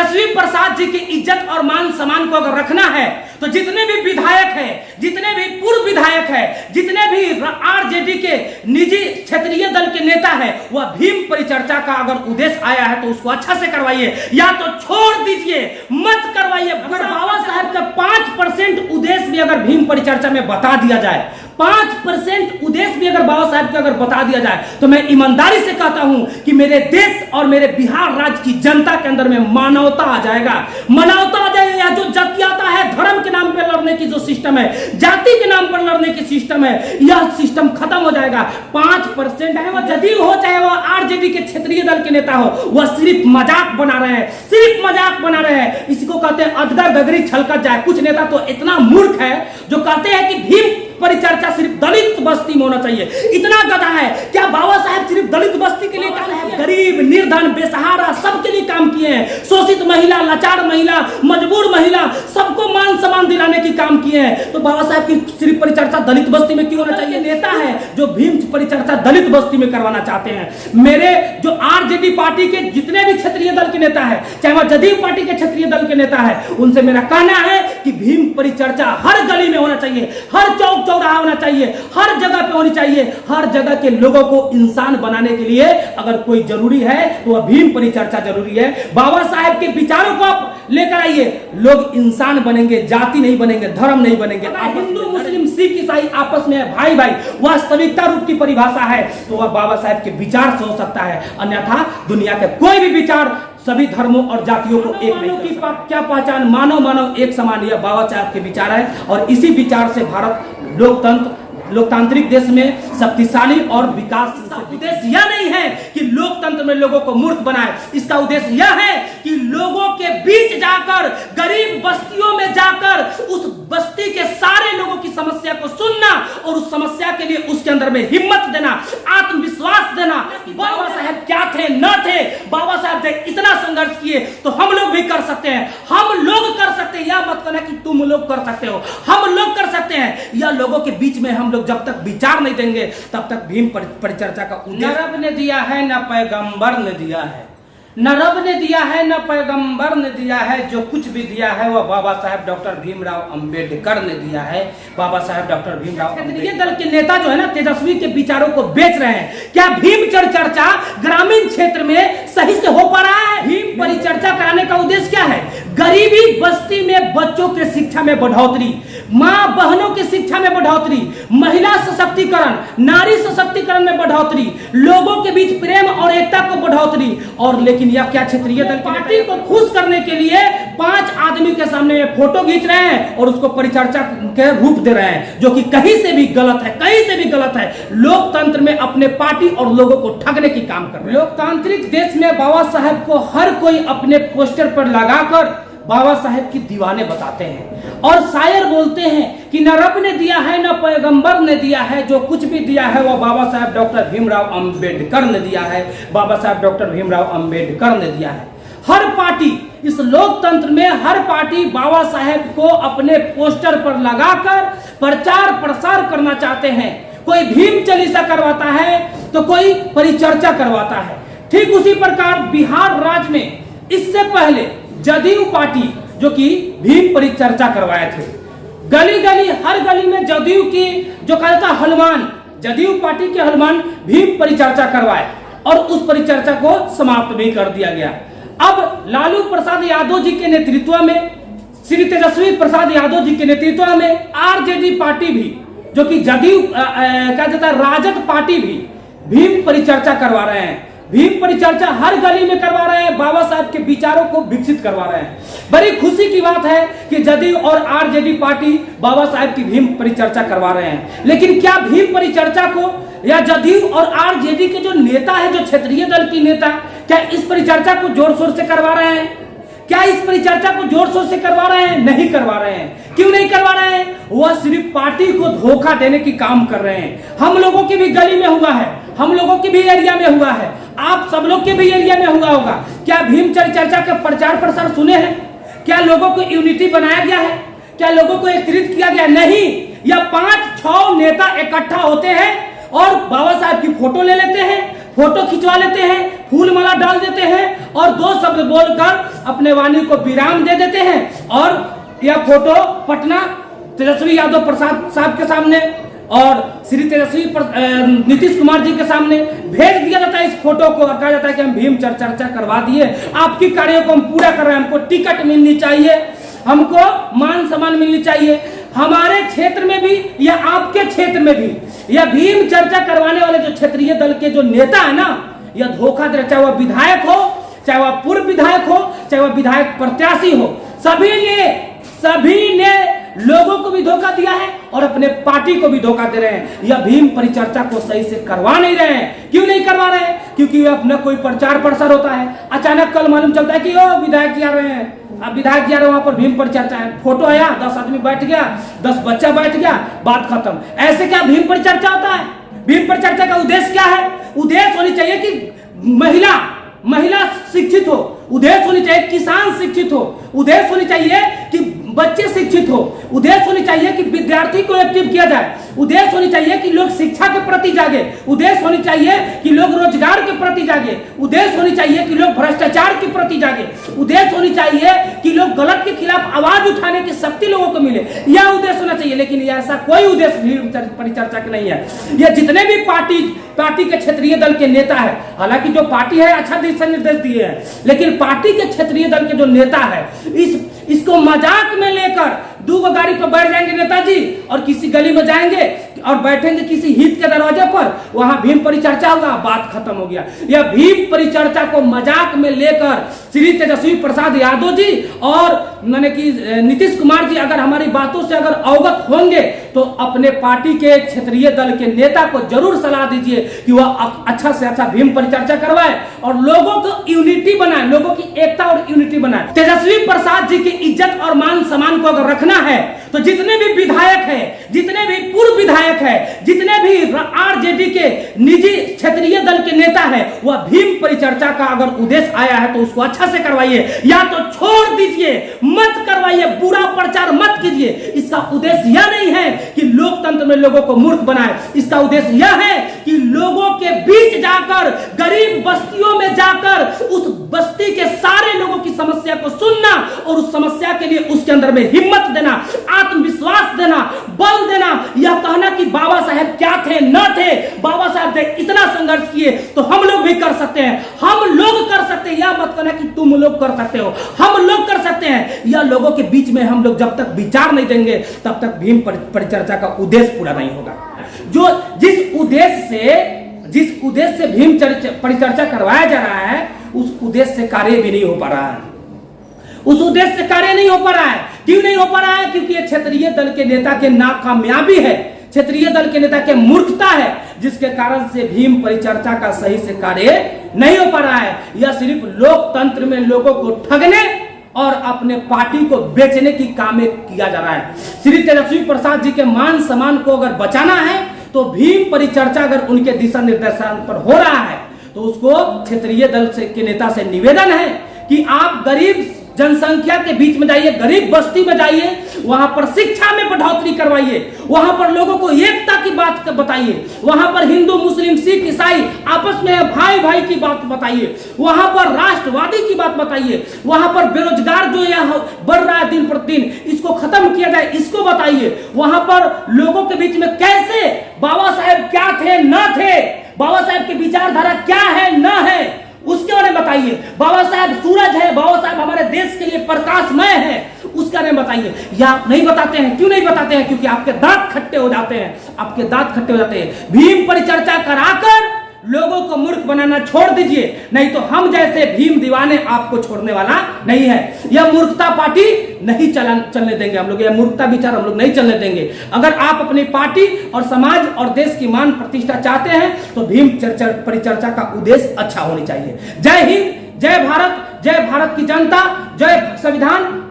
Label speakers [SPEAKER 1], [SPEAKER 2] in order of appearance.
[SPEAKER 1] तेजस्वी प्रसाद जी की इज्जत और मान सम्मान को अगर रखना है तो जितने भी विधायक हैं, जितने भी पूर्व विधायक हैं, जितने भी आरजेडी के निजी क्षेत्रीय दल के नेता हैं, वह भीम परिचर्चा का अगर उद्देश्य आया है तो उसको अच्छा से करवाइए, या तो छोड़ दीजिए, मत करवाइए। अगर बाबा साहब का 5% उद्देश्य भी अगर भीम परिचर्चा में बता दिया जाए, 5% उद्देश्य भी अगर बाबा साहब का अगर बता दिया जाए, तो मैं ईमानदारी से कहता हूं कि मेरे देश और मेरे बिहार राज्य की जनता के अंदर में मानवता आ जाएगा, मानवता आ जाएगा। जो जातीयता है, धर्म के नाम पर लड़ने की जो सिस्टम है, जाति के नाम पर लड़ने की सिस्टम है, यह सिस्टम खत्म हो जाएगा। 5% है, वह जदयू हो चाहे वह आरजेडी के क्षेत्रीय दल के नेता हो, वह सिर्फ मजाक बना रहे हैं, सिर्फ मजाक बना रहे हैं। इसको कहते हैं अजगर गगरी छलकत जाए। कुछ नेता तो इतना मूर्ख है जो कहते हैं कि भीम परिचर्चा सिर्फ दलित बस्ती में होना चाहिए। इतना गधा है क्या? बाबा साहब सिर्फ दलित बस्ती के लिए काम है? गरीब, निर्धन, बेसहारा सबके लिए काम किए हैं। शोषित महिला, लाचार महिला, मजबूर महिला, सबको मान सम्मान दिलाने की काम किए हैं। तो बाबा साहब की सिर्फ परिचर्चा दलित बस्ती में क्यों होना चाहिए? नेता है जो भीम परिचर्चा दलित बस्ती में करवाना चाहते हैं। मेरे जो आरजेडी पार्टी के जितने भी क्षेत्रीय दल के नेता है, चाहे वह जदयू पार्टी के क्षेत्रीय दल के नेता है, उनसे मेरा कहना है कि भीम परिचर्चा हर गली में होना चाहिए, हर चौक चौराहा होना चाहिए, हर जगह पे होनी चाहिए। हर जगह के लोगों को इंसान बनाने के लिए अगर कोई जरूरी है तो वह भीम परिचर्चा जरूरी है। बाबा साहब के विचारों को आप लेकर आइए, लोग इंसान बनेंगे, जाति नहीं बनेंगे, धर्म नहीं बनेंगे। हिंदू, मुस्लिम, सिख, ईसाई आपस में भाई भाई, वास्तविकता रूप की परिभाषा है तो वह बाबा साहब के विचार से हो सकता है, अन्यथा दुनिया के कोई भी विचार सभी धर्मों और जातियों को एक नहीं की क्या पहचान, मानव मानव एक समान, यह बाबा साहब के विचार है। और इसी विचार से भारत लोकतांत्रिक देश में शक्तिशाली और विकास। उद्देश्य यह नहीं है कि लोकतंत्र में लोगों को मूर्ख बनाए, इसका उद्देश्य यह है कि लोगों के बीच जाकर, गरीब बस्तियों में जाकर उस बस्ती के सारे लोगों की समस्या को सुनना और उस समस्या के लिए उसके अंदर में हिम्मत देना, आत्मविश्वास देना। बाबा साहब क्या थे न थे, बाबा साहब थे इतना संघर्ष किए तो हम लोग भी कर सकते हैं, हम लोग कर सकते हैं। यह मत कहना कि तुम लोग कर सकते हो, हम लोग कर सकते हैं। यह लोगों के बीच में हम लोग जब तक विचार नहीं देंगे तब तक भीम परिचर्चा का उद्देश्य न रब ने दिया है न पैगंबर ने दिया है, न रब ने दिया है न पैगंबर ने दिया है। जो कुछ भी दिया है वह बाबा साहब डॉक्टर भीमराव अंबेडकर ने दिया है। बाबा साहब डॉक्टर भीमराव क्षेत्रीय दल के नेता जो है ना, तेजस्वी के विचारों को बेच रहे हैं। क्या भीम चर्चा ग्रामीण क्षेत्र में सही से हो पा रहा है? भीम परिचर्चा कराने का उद्देश्य क्या है? गरीबी बस्ती में बच्चों के शिक्षा में बढ़ोतरी, माँ बहनों की शिक्षा में बढ़ोतरी, महिला सशक्तिकरण, नारी सशक्तिकरण में बढ़ोतरी, लोगों के बीच प्रेम और एकता को बढ़ोतरी। और लेकिन यह क्या क्षेत्रीय दल पार्टी को खुश करने के लिए 5 आदमी के सामने फोटो खींच रहे हैं और उसको परिचर्चा के रूप दे रहे हैं, जो कि कहीं से भी गलत है, कहीं से भी गलत है। लोकतंत्र में अपने पार्टी और लोगों को ठगने की काम कर रहे हैं। लोकतांत्रिक देश में बाबा साहब को हर कोई अपने पोस्टर पर लगाकर बाबा साहब की दीवाने बताते हैं और शायर बोलते हैं कि न रब ने दिया है न पैगंबर ने दिया है, जो कुछ भी दिया है वह बाबा साहब डॉक्टर भीमराव अंबेडकर ने दिया है, बाबा साहब डॉक्टर भीमराव अंबेडकर ने दिया है। हर पार्टी, इस लोकतंत्र में हर पार्टी बाबा साहब को अपने पोस्टर पर लगाकर प्रचार प्रसार करना चाहते हैं। कोई भीम चालीसा करवाता है तो कोई परिचर्चा करवाता है। ठीक उसी प्रकार बिहार राज्य में इससे पहले जदयू पार्टी जो कि भीम परिचर्चा करवाए थे, गली गली हर गली में जदयू की जो कहता हनुमान, जदयू पार्टी के हनुमान भीम परिचर्चा करवाए और उस परिचर्चा को समाप्त भी कर दिया गया। अब लालू प्रसाद यादव जी के नेतृत्व में, श्री तेजस्वी प्रसाद यादव जी के नेतृत्व में आरजेडी पार्टी भी, जो कि जदयू क्या कहता है राजद पार्टी भी भीम परिचर्चा करवा रहे हैं। भीम परिचर्चा हर गली में करवा रहे हैं, बाबा साहब के विचारों को विकसित करवा रहे हैं। बड़ी खुशी की बात है कि जदयू और आरजेडी पार्टी बाबा साहब की भीम परिचर्चा करवा रहे हैं। लेकिन क्या भीम परिचर्चा को या जदयू और आरजेडी के जो नेता है, जो क्षेत्रीय दल की नेता, क्या इस परिचर्चा को जोर शोर से करवा रहे हैं? क्या इस परिचर्चा को जोर शोर से करवा रहे हैं? नहीं करवा रहे हैं। क्यों नहीं करवा रहे हैं? वह सिर्फ पार्टी को धोखा देने की काम कर रहे हैं। हम लोगों की भी गली में हुआ है, हम लोगों की भी एरिया में हुआ है, आप सब लोग के भी एरिया में हुआ होगा। क्या भीम चर्चा का प्रचार प्रसार सुने हैं? क्या लोगों को यूनिटी बनाया गया है? क्या लोगों को एकत्रित किया गया? नहीं। या 5-6 नेता इकट्ठा होते हैं और बाबा साहब की फोटो ले लेते हैं, फोटो खिंचवा लेते हैं, फूल माला डाल देते हैं और 2 शब्द बोलकर अपने वाणी को विराम दे देते हैं। और यह फोटो पटना तेजस्वी यादव प्रसाद साहब के सामने और श्री तेजस्वी नीतीश कुमार जी के सामने भेज दिया जाता है इस फोटो को, और कहा जाता है कि हम भीम चर्चा करवा दिए, आपकी कार्यों को हम पूरा कर रहे हैं, हमको टिकट मिलनी चाहिए, हमको मान सम्मान मिलनी चाहिए। हमारे क्षेत्र में भी या आपके क्षेत्र में भी यह भीम चर्चा करवाने वाले जो क्षेत्रीय दल के जो नेता है ना, यह धोखा दे रहे, चाहे वह विधायक हो, चाहे वह पूर्व विधायक हो, चाहे वह विधायक प्रत्याशी हो, सभी ने लोगों को भी धोखा दिया है और अपने पार्टी को भी धोखा दे रहे हैं। यह भीम परिचर्चा को सही से करवा नहीं रहे हैं। क्यों नहीं करवा रहे हैं? क्योंकि अपना कोई प्रचार प्रसार होता है, अचानक कल मालूम चलता है कि ओ विधायक जी आ रहे हैं, अब विधायक जी आ रहे हैं, वहां पर भीम परिचर्चा है, फोटो आया, 10 आदमी बैठ गया, 10 बच्चा बैठ गया, बात खत्म। ऐसे क्या भीम परिचर्चा होता है? भीम परिचर्चा का उद्देश्य क्या है? उद्देश्य होनी चाहिए कि महिला शिक्षित हो, उद्देश्य होनी चाहिए किसान शिक्षित हो, उद्देश्य होनी चाहिए कि बच्चे शिक्षित हो, उद्देश्य होनी चाहिए कि विद्यार्थी को एक्टिव किया जाए, उद्देश्य होनी चाहिए कि लोग शिक्षा के प्रति जागे, उद्देश्य होनी चाहिए कि लोग रोजगार के प्रति जागे, उद्देश्य होनी चाहिए कि लोग भ्रष्टाचार के प्रति जागे, उद्देश्य होनी चाहिए कि लोग गलत के खिलाफ आवाज उठाने की शक्ति लोगों को मिले। यह उद्देश्य होना चाहिए, लेकिन ऐसा कोई उद्देश्य भीम परिचर्चा का नहीं है। यह जितने भी पार्टी के क्षेत्रीय दल के नेता है, हालांकि जो पार्टी है अच्छा दिशा निर्देश दिए हैं, लेकिन पार्टी के क्षेत्रीय दल के जो नेता है इसको मजाक में लेकर 2 गाड़ी पर बैठ जाएंगे नेताजी और किसी गली में जाएंगे और बैठेंगे किसी हित के दरवाजे पर, वहां भीम परिचर्चा होगा, बात खत्म हो गया। यह भीम परिचर्चा को मजाक में लेकर श्री तेजस्वी प्रसाद यादव जी और माने कि नीतीश कुमार जी अगर हमारी बातों से अगर अवगत होंगे तो अपने पार्टी के क्षेत्रीय दल के नेता को जरूर सलाह दीजिए कि वह अच्छा से अच्छा भीम परिचर्चा करवाए और लोगों को यूनिटी बनाए, लोगों की एकता और यूनिटी बनाए। तेजस्वी प्रसाद जी की इज्जत और मान सम्मान को अगर रखना है तो जितने भी विधायक है, जितने भी पूर्व विधायक है, जितने भी आरजेडी के निजी क्षेत्रीय दल के नेता है, वह भीम परिचर्चा का अगर उद्देश्य आया है तो उसको अच्छा से करवाइए, या तो छोड़ दीजिए, मत करवाइए, बुरा प्रचार मत कीजिए। इसका उद्देश्य यह नहीं है कि लोकतंत्र में लोगों को मूर्ख बनाए, इसका उद्देश्य यह है कि लोगों के बीच जाकर, गरीब बस्तियों में जाकर उस बस्ती के सारे लोगों की समस्या को सुनना और उस समस्या के लिए उसके अंदर में हिम्मत देना, आत्मविश्वास देना, बल देना, यह कहना कि बाबा साहेब क्या थे न थे, बाबा साहेब ने इतना संघर्ष किए तो हम लोग भी कर सकते हैं, हम लोग कर सकते हैं। यह मत कहना कि तुम लोग कर सकते हो, हम लोग कर सकते हैं। यह लोगों के बीच में हम लोग जब तक विचार नहीं देंगे तब तक भीम परिचर्चा का उद्देश्य पूरा नहीं होगा। जिस उद्देश्य से भीम परिचर्चा करवाया जा रहा है उस उद्देश्य से कार्य भी नहीं हो पा रहा है, उस उद्देश्य से कार्य नहीं हो पा रहा है। क्यों नहीं हो पा रहा है? क्योंकि ये क्षेत्रीय दल के नेता के नाकामयाबी है, क्षेत्रीय दल के नेता के मूर्खता है, जिसके कारण से भीम परिचर्चा का सही से कार्य नहीं हो पा रहा है। यह सिर्फ लोकतंत्र में लोगों को ठगने और अपने पार्टी को बेचने की काम किया जा रहा है। श्री तेजस्वी प्रसाद जी के मान सम्मान को अगर बचाना है तो भीम परिचर्चा अगर उनके दिशा निर्देशन पर हो रहा है तो उसको क्षेत्रीय दल के नेता से निवेदन है कि आप गरीब जनसंख्या के बीच में जाइए, गरीब बस्ती में जाइए, वहां पर शिक्षा में बढ़ोतरी करवाइए, वहां पर लोगों को एकता की बात बताइए, वहां पर हिंदू मुस्लिम सिख ईसाई आपस में भाई भाई की बात बताइए, वहां पर राष्ट्रवादी की बात बताइए, वहां पर बेरोजगार जो यहाँ बढ़ रहा है दिन प्रतिदिन इसको खत्म किया जाए इसको बताइए, वहां पर लोगों के बीच में कैसे बाबा साहेब क्या थे न थे, बाबा साहेब की विचारधारा क्या है न है उसके बारे में बताइए। बाबा साहब सूरज है, बाबा साहब हमारे देश के लिए प्रकाशमय है, उसके बारे में बताइए। या आप नहीं बताते हैं। क्यों नहीं बताते हैं? क्योंकि आपके दांत खट्टे हो जाते हैं, आपके दांत खट्टे हो जाते हैं। भीम परिचर्चा कराकर लोगों को मूर्ख बनाना छोड़ दीजिए, नहीं तो हम जैसे भीम दीवाने आपको छोड़ने वाला नहीं है। यह मूर्खता पार्टी नहीं चलने देंगे हम लोग, यह मूर्खता विचार हम लोग नहीं चलने देंगे। अगर आप अपनी पार्टी और समाज और देश की मान प्रतिष्ठा चाहते हैं तो भीम परिचर्चा का उद्देश्य अच्छा होनी चाहिए। जय हिंद, जय भारत की जनता, जय संविधान।